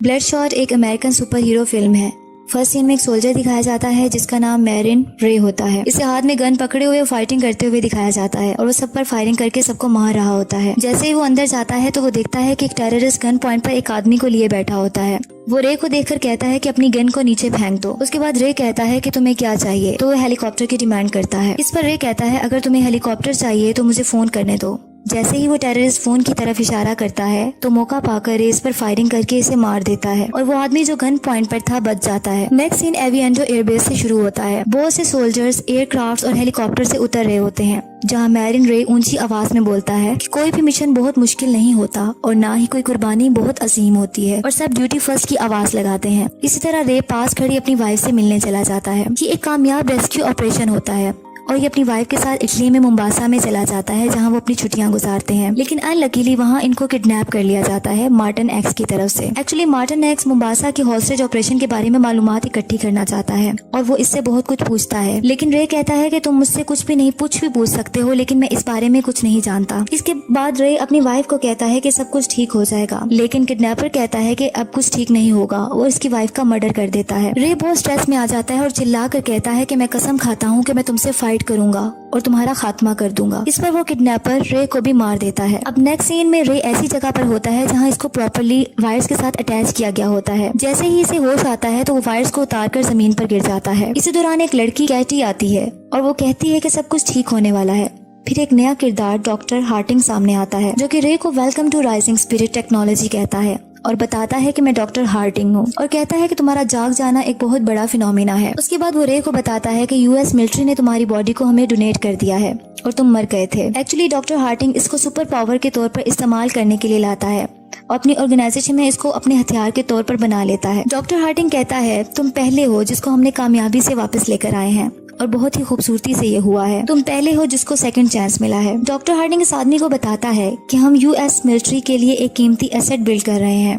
ब्लडशॉट एक American super hero film है। First scene में एक सोल्जर दिखाया जाता है जिसका नाम मैरिन रे होता है। इसे हाथ में गन पकड़े हुए फाइटिंग करते हुए दिखाया जाता है और वो सब पर फायरिंग करके सबको मार रहा होता है। जैसे ही वो अंदर जाता है तो वो देखता है कि एक टेररिस्ट गन पॉइंट पर एक आदमी को लिए बैठा होता है। वो रे को देखकर कहता है कि अपनी गन को नीचे फेंक दो। उसके बाद रे कहता है कि तुम्हें क्या चाहिए, तो वो हेलीकॉप्टर की डिमांड करता है। इस पर रे कहता है अगर तुम्हें हेलीकॉप्टर चाहिए तो मुझे फोन करने दो। जैसे ही वो टेररिस्ट फोन की तरफ इशारा करता है तो मौका पाकर रे इस पर फायरिंग करके इसे मार देता है और वो आदमी जो गन पॉइंट पर था बच जाता है। नेक्स्ट सीन एविएंटो एयरबेस से शुरू होता है। बहुत से सोल्जर्स एयरक्राफ्ट और हेलीकॉप्टर से उतर रहे होते हैं, जहाँ मैरिन रे ऊंची आवाज में बोलता है कि कोई भी मिशन बहुत मुश्किल नहीं होता और ना ही कोई कुर्बानी बहुत अजीम होती है और सब ड्यूटी फर्स्ट की आवाज लगाते हैं। इसी तरह रे पास खड़ी अपनी वाइफ से मिलने चला जाता है। ये एक कामयाब रेस्क्यू ऑपरेशन होता है और ये अपनी वाइफ के साथ इटली में मुंबासा में चला जाता है जहां वो अपनी छुट्टियां गुजारते हैं। लेकिन अनलकीली वहां इनको किडनैप कर लिया जाता है मार्टिन एक्स की तरफ से। एक्चुअली मार्टिन एक्स मुंबासा की हॉस्टेज ऑपरेशन के बारे में मालूमात इकट्ठी करना चाहता है और वो इससे बहुत कुछ पूछता है, लेकिन रे कहता है कि तुम मुझसे कुछ भी नहीं पूछ सकते हो, लेकिन मैं इस बारे में कुछ नहीं जानता। इसके बाद रे अपनी वाइफ को कहता है कि सब कुछ ठीक हो जाएगा, लेकिन किडनैपर कहता है कि अब कुछ ठीक नहीं होगा। वो इसकी वाइफ का मर्डर कर देता है। रे बहुत स्ट्रेस में आ जाता है और चिल्ला कर कहता है कि मैं कसम खाता हूँ कि मैं तुमसे फाइट करूंगा और तुम्हारा खात्मा कर दूंगा। इस पर वो किडनैपर रे को भी मार देता है। अब नेक्स्ट सीन में रे ऐसी जगह पर होता है जहां इसको प्रॉपर्ली वायर्स के साथ अटैच किया गया होता है। जैसे ही इसे होश आता है तो वो वायर्स को उतारकर जमीन पर गिर जाता है। इसी दौरान एक लड़की कैटी आती है और वो कहती है कि सब कुछ ठीक होने वाला है। फिर एक नया किरदार डॉक्टर हार्टिंग सामने आता है जो कि रे को welcome to rising spirit technology कहता है और बताता है कि मैं डॉक्टर हार्टिंग हूँ और कहता है कि तुम्हारा जाग जाना एक बहुत बड़ा फिनोमिना है। उसके बाद वो रे को बताता है कि यूएस मिलिट्री ने तुम्हारी बॉडी को हमें डोनेट कर दिया है और तुम मर गए थे। एक्चुअली डॉक्टर हार्टिंग इसको सुपर पावर के तौर पर इस्तेमाल करने के लिए लाता है और अपनी ऑर्गेनाइजेशन में इसको अपने हथियार के तौर पर बना लेता है। डॉक्टर हार्टिंग कहता है तुम पहले हो जिसको हमने कामयाबी से वापस लेकर आए हैं और बहुत ही खूबसूरती से ये हुआ है। तुम पहले हो जिसको सेकंड चांस मिला है। डॉक्टर हार्टिंग इस आदमी को बताता है कि हम यूएस मिलिट्री के लिए एक कीमती एसेट बिल्ड कर रहे हैं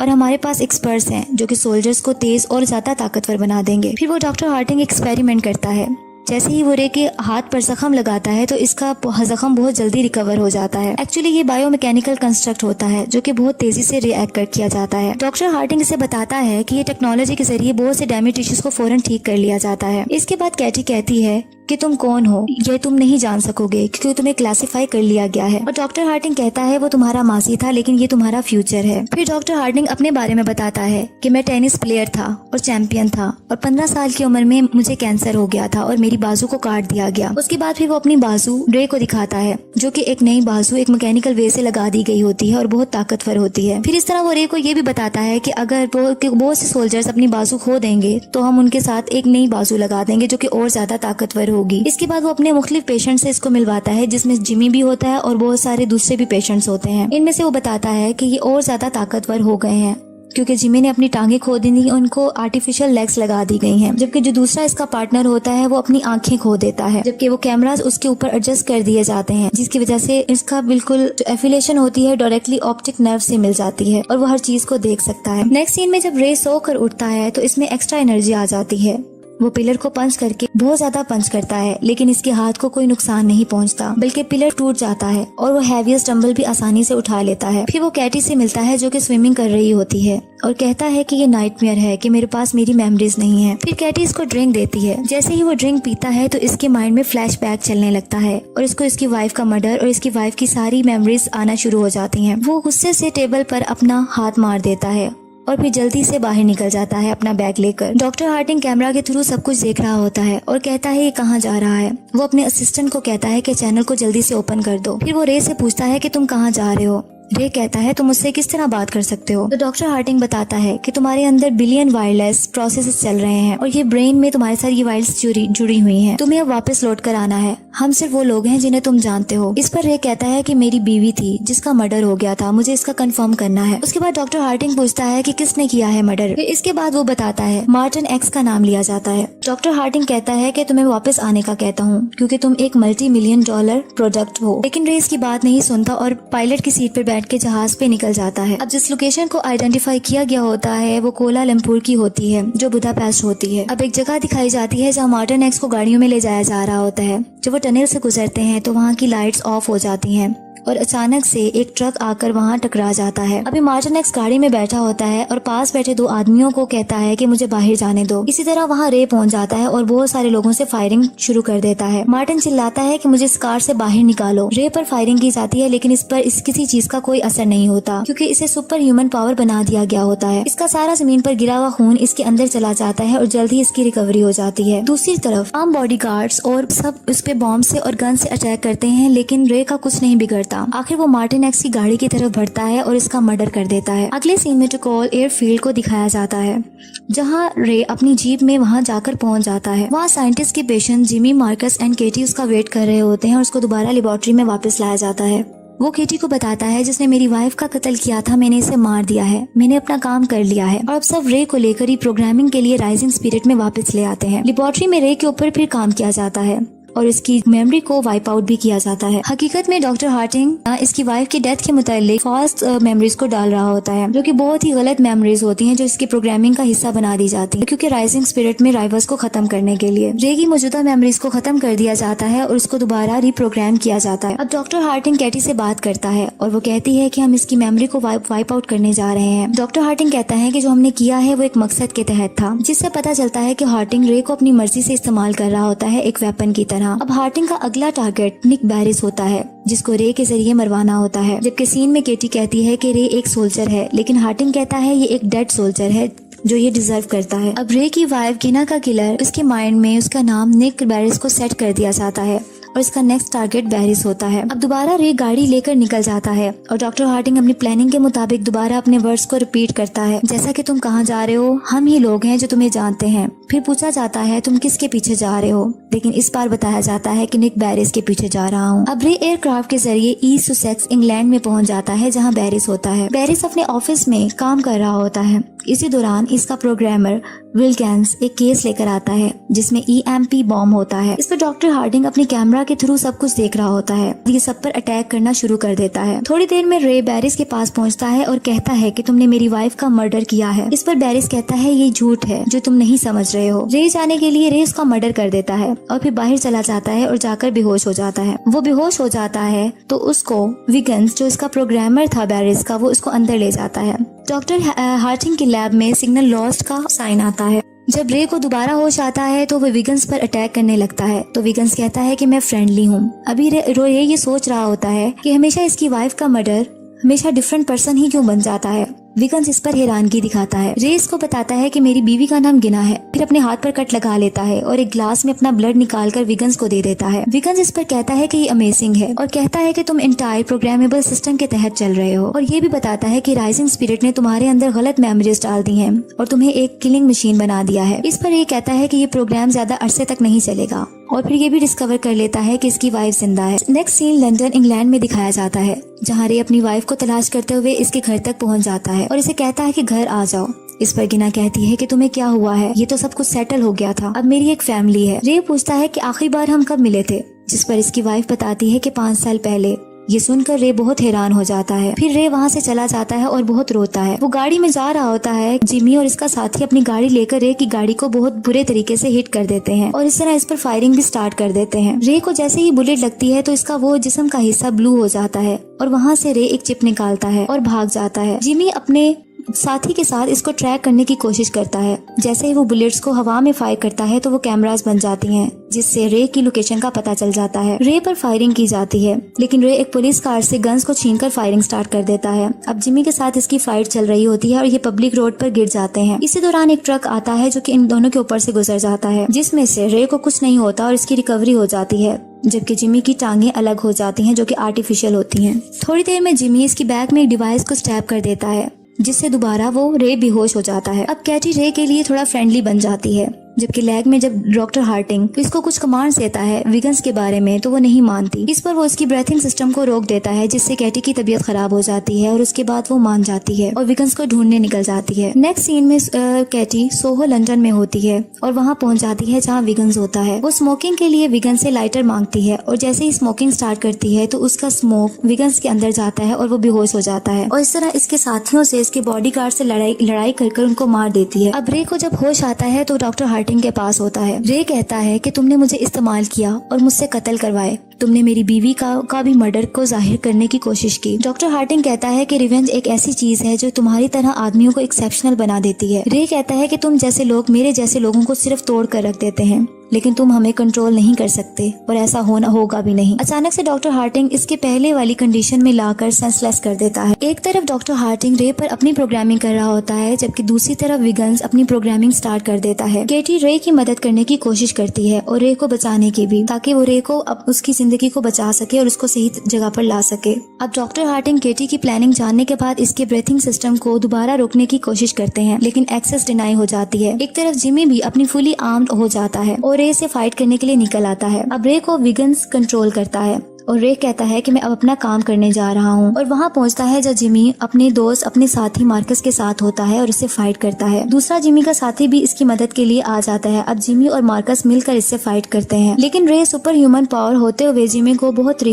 और हमारे पास एक्सपर्ट्स हैं जो कि सोल्जर्स को तेज और ज्यादा ताकतवर बना देंगे। फिर वो डॉक्टर हार्टिंग एक्सपेरिमेंट करता है। जैसे ही वो रे के हाथ पर जख्म लगाता है तो इसका जख्म बहुत जल्दी रिकवर हो जाता है। एक्चुअली ये बायोमैकेनिकल कंस्ट्रक्ट होता है जो कि बहुत तेजी से रिएक्ट किया जाता है। डॉक्टर हार्टिंग इसे बताता है कि ये टेक्नोलॉजी के जरिए बहुत से डैमेज टिश्यूज को फौरन ठीक कर लिया जाता है। इसके बाद कैटी कहती है कि तुम कौन हो ये तुम नहीं जान सकोगे क्योंकि तुम्हें क्लासिफाई कर लिया गया है। और डॉक्टर हार्टिंग कहता है वो तुम्हारा मासी था लेकिन ये तुम्हारा फ्यूचर है। फिर डॉक्टर हार्टिंग अपने बारे में बताता है कि मैं टेनिस प्लेयर था और चैंपियन था और 15 साल की उम्र में मुझे कैंसर हो गया था और मेरी बाजू को काट दिया गया। उसके बाद फिर वो अपनी बाजू रे को दिखाता है जो कि एक नई बाजू एक मैकेनिकल वे से लगा दी गई होती है और बहुत ताकतवर होती है। फिर इस तरह वो रे को ये भी बताता है कि अगर बहुत से सोल्जर्स अपनी बाजू खो देंगे तो हम उनके साथ एक नई बाजू लगा देंगे जो कि और ज्यादा ताकतवर होगी। इसके बाद वो अपने मुख्तलिफ पेशेंट से इसको मिलवाता है जिसमें जिमी भी होता है और बहुत सारे दूसरे भी पेशेंट्स होते हैं। इनमें से वो बताता है कि ये और ज्यादा ताकतवर हो गए हैं क्योंकि जिमी ने अपनी टांगे खो दी थी, उनको आर्टिफिशियल लेग्स लगा दी गई हैं। जबकि जो दूसरा इसका पार्टनर होता है वो अपनी आंखें खो देता है, जबकि वो कैमरास उसके ऊपर एडजस्ट कर दिए जाते हैं जिसकी वजह से इसका बिल्कुल जो एफिलिएशन होती है डायरेक्टली ऑप्टिक नर्व से मिल जाती है और वो हर चीज को देख सकता है। नेक्स्ट सीन में जब रे सो कर उठता है तो इसमें एक्स्ट्रा एनर्जी आ जाती है। वो पिलर को पंच करके बहुत ज्यादा पंच करता है लेकिन इसके हाथ को कोई नुकसान नहीं पहुंचता, बल्कि पिलर टूट जाता है और वो हैवीएस्ट डंबल भी आसानी से उठा लेता है। फिर वो कैटी से मिलता है जो कि स्विमिंग कर रही होती है और कहता है कि ये नाइटमेयर है कि मेरे पास मेरी मेमोरीज नहीं है। फिर कैटी इसको ड्रिंक देती है। जैसे ही वो ड्रिंक पीता है तो इसके माइंड में फ्लैशबैक चलने लगता है और इसको इसकी वाइफ का मर्डर और इसकी वाइफ की सारी मेमोरीज आना शुरू हो जाती हैं। वो गुस्से से टेबल पर अपना हाथ मार देता है और फिर जल्दी से बाहर निकल जाता है अपना बैग लेकर। डॉक्टर हार्टिंग कैमरा के थ्रू सब कुछ देख रहा होता है और कहता है ये कहाँ जा रहा है। वो अपने असिस्टेंट को कहता है कि चैनल को जल्दी से ओपन कर दो। फिर वो रे से पूछता है कि तुम कहाँ जा रहे हो। रे कहता है तुम मुझसे किस तरह बात कर सकते हो। तो डॉक्टर हार्टिंग बताता है कि तुम्हारे अंदर बिलियन वायरलेस प्रोसेसेस चल रहे हैं और ये ब्रेन में तुम्हारे साथ ये वायर्स जुड़ी हुई हैं। तुम्हें अब वापस लौट कर आना है। हम सिर्फ वो लोग हैं जिन्हें तुम जानते हो। इस पर रे कहता है कि मेरी बीवी थी जिसका मर्डर हो गया था, मुझे इसका कंफर्म करना है। उसके बाद डॉक्टर हार्टिंग पूछता है कि किसने किया है मर्डर। इसके बाद वो बताता है मार्टिन एक्स का नाम लिया जाता है। डॉक्टर हार्टिंग कहता है कि तुम्हें वापस आने का कहता हूँ क्योंकि तुम एक $multi-million प्रोडक्ट हो। लेकिन रे इसकी बात नहीं सुनता और पायलट की सीट पर बैठ के जहाज पे निकल जाता है। अब जिस लोकेशन को आइडेंटिफाई किया गया होता है वो कोलालमपुर की होती है जो बुदापेस्ट होती है। अब एक जगह दिखाई जाती है जहाँ मार्टिन एक्स को गाड़ियों में ले जाया जा रहा होता है। जब वो टनल से गुजरते हैं तो वहाँ की लाइट्स ऑफ हो जाती हैं और अचानक से एक ट्रक आकर वहाँ टकरा जाता है। अभी मार्टिन एक्स गाड़ी में बैठा होता है और पास बैठे दो आदमियों को कहता है कि मुझे बाहर जाने दो। इसी तरह वहाँ रे पहुँच जाता है और बहुत सारे लोगों से फायरिंग शुरू कर देता है। मार्टिन चिल्लाता है कि मुझे इस कार से बाहर निकालो। रे पर फायरिंग की जाती है लेकिन इस पर किसी चीज का कोई असर नहीं होता क्योंकि इसे सुपर ह्यूमन पावर बना दिया गया होता है। इसका सारा जमीन पर गिरा हुआ खून इसके अंदर चला जाता है और जल्द ही इसकी रिकवरी हो जाती है। दूसरी तरफ आम बॉडीगार्ड्स और सब उस पे बॉम्ब से और गन से अटैक करते हैं लेकिन रे का कुछ नहीं बिगड़ता। आखिर वो मार्टिन एक्स की गाड़ी की तरफ बढ़ता है और इसका मर्डर कर देता है। अगले सीन में टकोल एयरफील्ड को दिखाया जाता है जहाँ रे अपनी जीप में वहाँ जाकर पहुँच जाता है। वहाँ साइंटिस्ट के पेशेंट जिमी, मार्कस एंड केटी उसका वेट कर रहे होते हैं और उसको दोबारा लेबोरेटरी में वापस लाया जाता है। वो केटी को बताता है जिसने मेरी वाइफ का कत्ल किया था, मैंने इसे मार दिया है, मैंने अपना काम कर लिया है। और अब सब रे को लेकर ही प्रोग्रामिंग के लिए राइजिंग स्पिरिट में वापस ले आते हैं। लेबोरेटरी में रे के ऊपर फिर काम किया जाता है और इसकी मेमोरी को वाइप आउट भी किया जाता है। हकीकत में डॉक्टर हार्टिंग इसकी वाइफ की डेथ के मुतालिक फॉल्स मेमोरीज को डाल रहा होता है जो कि बहुत ही गलत मेमोरीज होती हैं जो इसकी प्रोग्रामिंग का हिस्सा बना दी जाती है क्योंकि राइजिंग स्पिरिट में राइवल्स को खत्म करने के लिए रे की मौजूदा मेमोरीज को खत्म कर दिया जाता है और उसको दोबारा रिप्रोग्राम किया जाता है। अब डॉक्टर हार्टिंग कैटी से बात करता है और वो कहती है कि हम इसकी मेमोरी को वाइप आउट करने जा रहे हैं। डॉक्टर हार्टिंग कहता है कि जो हमने किया है वो एक मकसद के तहत था, जिससे पता चलता है कि हार्टिंग रे को अपनी मर्जी से इस्तेमाल कर रहा होता है एक वेपन की तरह। अब हार्टिंग का अगला टारगेट निक बैरिस होता है जिसको रे के जरिए मरवाना होता है। जबकि सीन में केटी कहती है कि रे एक सोल्जर है लेकिन हार्टिंग कहता है ये एक डेड सोल्जर है जो ये डिजर्व करता है। अब रे की वाइफ गिना का किलर उसके माइंड में उसका नाम निक बैरिस को सेट कर दिया जाता है और इसका नेक्स्ट टारगेट बैरिस होता है। अब दोबारा रे गाड़ी लेकर निकल जाता है और डॉक्टर हार्टिंग अपनी प्लानिंग के मुताबिक दोबारा अपने वर्ड्स को रिपीट करता है, जैसा कि तुम कहाँ जा रहे हो, हम ही लोग हैं जो तुम्हें जानते हैं। फिर पूछा जाता है तुम किसके पीछे जा रहे हो, लेकिन इस बार बताया जाता है कि निक बैरिस के पीछे जा रहा हूँ। अब रे एयरक्राफ्ट के जरिए ईस्ट सुसेक्स इंग्लैंड में पहुँच जाता है जहाँ बैरिस होता है। बैरिस अपने ऑफिस में काम कर रहा होता है। इसी दौरान इसका प्रोग्रामर विल्किंस एक केस लेकर आता है जिसमें EMP बॉम्ब होता है। इस पर डॉक्टर हार्डिंग अपने कैमरा के थ्रू सब कुछ देख रहा होता है। ये सब पर अटैक करना शुरू कर देता है। थोड़ी देर में रे बैरिस के पास पहुंचता है और कहता है कि तुमने मेरी वाइफ का मर्डर किया है। इस पर बैरिस कहता है ये झूठ है जो तुम नहीं समझ रहे हो। रे जाने के लिए रे उसका मर्डर कर देता है और फिर बाहर चला जाता है और जाकर बेहोश हो जाता है। वो बेहोश हो जाता है तो उसको विगन्स जो इसका प्रोग्रामर था बैरिस का, वो उसको अंदर ले जाता है। डॉक्टर हार्टिंग के लैब में सिग्नल लॉस्ट का साइन आता है। जब रे को दोबारा होश आता है तो वो विगन्स पर अटैक करने लगता है तो विगन्स कहता है कि मैं फ्रेंडली हूँ। अभी रे ये सोच रहा होता है कि हमेशा इसकी वाइफ का मर्डर हमेशा डिफरेंट पर्सन ही क्यों बन जाता है। विगन्स इस पर हैरानगी दिखाता है। रे इसको बताता है कि मेरी बीवी का नाम गिना है। फिर अपने हाथ पर कट लगा लेता है और एक ग्लास में अपना ब्लड निकालकर विगन्स को दे देता है। विगन्स इस पर कहता है कि ये अमेजिंग है और कहता है कि तुम इंटायर प्रोग्रामेबल सिस्टम के तहत चल रहे हो और ये भी बताता है कि राइजिंग स्पिरिट ने तुम्हारे अंदर गलत मेमोरीज डाल दी हैं और तुम्हें एक किलिंग मशीन बना दिया है। इस पर ये कहता है कि ये प्रोग्राम ज्यादा अरसे तक नहीं चलेगा और फिर ये भी डिस्कवर कर लेता है कि इसकी वाइफ जिंदा है। नेक्स्ट सीन लंदन इंग्लैंड में दिखाया जाता है जहाँ रे अपनी वाइफ को तलाश करते हुए इसके घर तक पहुँच जाता है और इसे कहता है कि घर आ जाओ। इस पर गिना कहती है कि तुम्हें क्या हुआ है, ये तो सब कुछ सेटल हो गया था, अब मेरी एक फैमिली है। रे पूछता है कि आखिरी बार हम कब मिले थे, जिस पर इसकी वाइफ बताती है कि 5 साल पहले। ये सुनकर रे बहुत हैरान हो जाता है। फिर रे वहाँ से चला जाता है और बहुत रोता है। वो गाड़ी में जा रहा होता है। जिमी और इसका साथी अपनी गाड़ी लेकर रे की गाड़ी को बहुत बुरे तरीके से हिट कर देते हैं और इस तरह इस पर फायरिंग भी स्टार्ट कर देते हैं। रे को जैसे ही बुलेट लगती है तो इसका वो जिस्म का हिस्सा ब्लू हो जाता है और वहाँ से रे एक चिप निकालता है और भाग जाता है। जिमी अपने साथी के साथ इसको ट्रैक करने की कोशिश करता है। जैसे ही वो बुलेट्स को हवा में फायर करता है तो वो कैमरास बन जाती हैं जिससे रे की लोकेशन का पता चल जाता है। रे पर फायरिंग की जाती है लेकिन रे एक पुलिस कार से गन्स को छीनकर फायरिंग स्टार्ट कर देता है। अब जिमी के साथ इसकी फाइट चल रही होती है और ये पब्लिक रोड पर गिर जाते हैं। इसी दौरान एक ट्रक आता है जो कि इन दोनों के ऊपर से गुजर जाता है जिसमें से रे को कुछ नहीं होता और इसकी रिकवरी हो जाती है, जबकि जिमी की टांगें अलग हो जाती हैं जो कि आर्टिफिशियल होती हैं। थोड़ी देर में जिमी इसकी बैक में एक डिवाइस को स्टैब कर देता है जिससे दोबारा वो रे बेहोश हो जाता है। अब कैटी रे के लिए थोड़ा फ्रेंडली बन जाती है, जबकि लैब में जब डॉक्टर हार्टिंग इसको कुछ कमांड्स देता है विगन्स के बारे में तो वो नहीं मानती। इस पर वो उसकी ब्रीथिंग सिस्टम को रोक देता है जिससे कैटी की तबीयत खराब हो जाती है और उसके बाद वो मान जाती है और विगन्स को ढूंढने निकल जाती है। नेक्स्ट सीन में कैटी सोहो लंदन में होती है और वहाँ पहुँच जाती है जहाँ विगन्स होता है। वो स्मोकिंग के लिए विगन्स से लाइटर मांगती है और जैसे ही स्मोकिंग स्टार्ट करती है तो उसका स्मोक विगन्स के अंदर जाता है और वो बेहोश हो जाता है और इस तरह इसके साथियों से इसके बॉडीगार्ड से लड़ाई कर उनको मार देती है। अब रे को जब होश आता है तो डॉक्टर हार्टिंग के पास होता है। रे कहता है कि तुमने मुझे इस्तेमाल किया और मुझसे कत्ल करवाए, तुमने मेरी बीवी का भी मर्डर को जाहिर करने की कोशिश की। डॉक्टर हार्टिंग कहता है कि रिवेंज एक ऐसी चीज है जो तुम्हारी तरह आदमियों को एक्सेप्शनल बना देती है। रे कहता है कि तुम जैसे लोग मेरे जैसे लोगों को सिर्फ तोड़ कर रख देते हैं, लेकिन तुम हमें कंट्रोल नहीं कर सकते और ऐसा होगा भी नहीं। अचानक से डॉक्टर हार्टिंग इसके पहले वाली कंडीशन में लाकर सेंसलेस कर देता है। एक तरफ डॉक्टर हार्टिंग रे पर अपनी प्रोग्रामिंग कर रहा होता है, जबकि दूसरी तरफ विगन्स अपनी प्रोग्रामिंग स्टार्ट कर देता है। केटी रे की मदद करने की कोशिश करती है और रे को बचाने की भी, ताकि वो रे को उसकी जिंदगी को बचा सके और उसको सही जगह पर ला सके। अब डॉक्टर हार्टिंग केटी की प्लानिंग जानने के बाद इसके ब्रीथिंग सिस्टम को दोबारा रोकने की कोशिश करते हैं, लेकिन एक्सेस डिनाई हो जाती है। एक तरफ जिमी भी अपनी फुली आर्म्ड हो जाता है और रे से फाइट करने के लिए निकल आता है। अब रे को विगन्स कंट्रोल करता है और रे कहता है कि मैं अब अपना काम करने जा रहा हूँ, और वहाँ पहुँचता है जब जिमी अपने दोस्त अपने साथी मार्कस के साथ होता है और इससे फाइट करता है। दूसरा जिमी का साथी भी इसकी मदद के लिए आ जाता है। अब जिमी और मार्कस मिलकर इससे फाइट करते हैं, लेकिन रे सुपर ह्यूमन पावर होते हुए जिमी को बहुत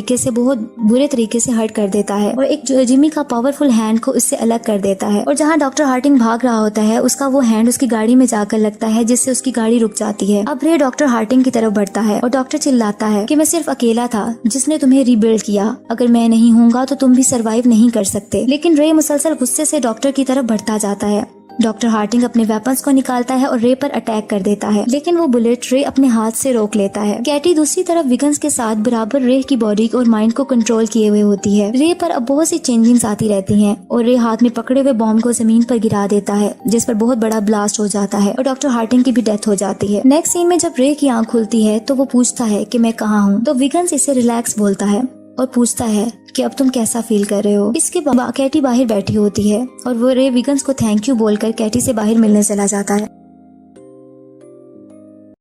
बुरे तरीके से हर्ट कर देता है और एक जिमी का पावरफुल हैंड को इससे अलग कर देता है। और जहाँ डॉक्टर हार्टिंग भाग रहा होता है, उसका वो हैंड उसकी गाड़ी में जाकर लगता है, जिससे उसकी गाड़ी रुक जाती है। अब रे डॉक्टर हार्टिंग की तरफ बढ़ता है और डॉक्टर चिल्लाता है कि मैं सिर्फ अकेला था जिसने तुम्हें रीबिल्ड किया, अगर मैं नहीं हूँगा तो तुम भी सरवाइव नहीं कर सकते। लेकिन रे मुसलसल गुस्से से डॉक्टर की तरफ बढ़ता जाता है। डॉक्टर हार्टिंग अपने वेपन्स को निकालता है और रे पर अटैक कर देता है, लेकिन वो बुलेट रे अपने हाथ से रोक लेता है। कैटी दूसरी तरफ विगन्स के साथ बराबर रे की बॉडी और माइंड को कंट्रोल किए हुए होती है। रे पर अब बहुत सी चेंजिंग्स आती रहती हैं और रे हाथ में पकड़े हुए बॉम्ब को जमीन पर गिरा देता है, जिस पर बहुत बड़ा ब्लास्ट हो जाता है और डॉक्टर हार्टिंग की भी डेथ हो जाती है। नेक्स्ट सीन में जब रे की आंख खुलती है तो वो पूछता है कि मैं कहाँ हूँ, तो विगन्स इसे रिलैक्स बोलता है और पूछता है कि अब तुम कैसा फील कर रहे हो। इसके बाद कैटी बाहर बैठी होती है और वो रे विगन्स को थैंक यू बोलकर कैटी से बाहर मिलने चला जाता है।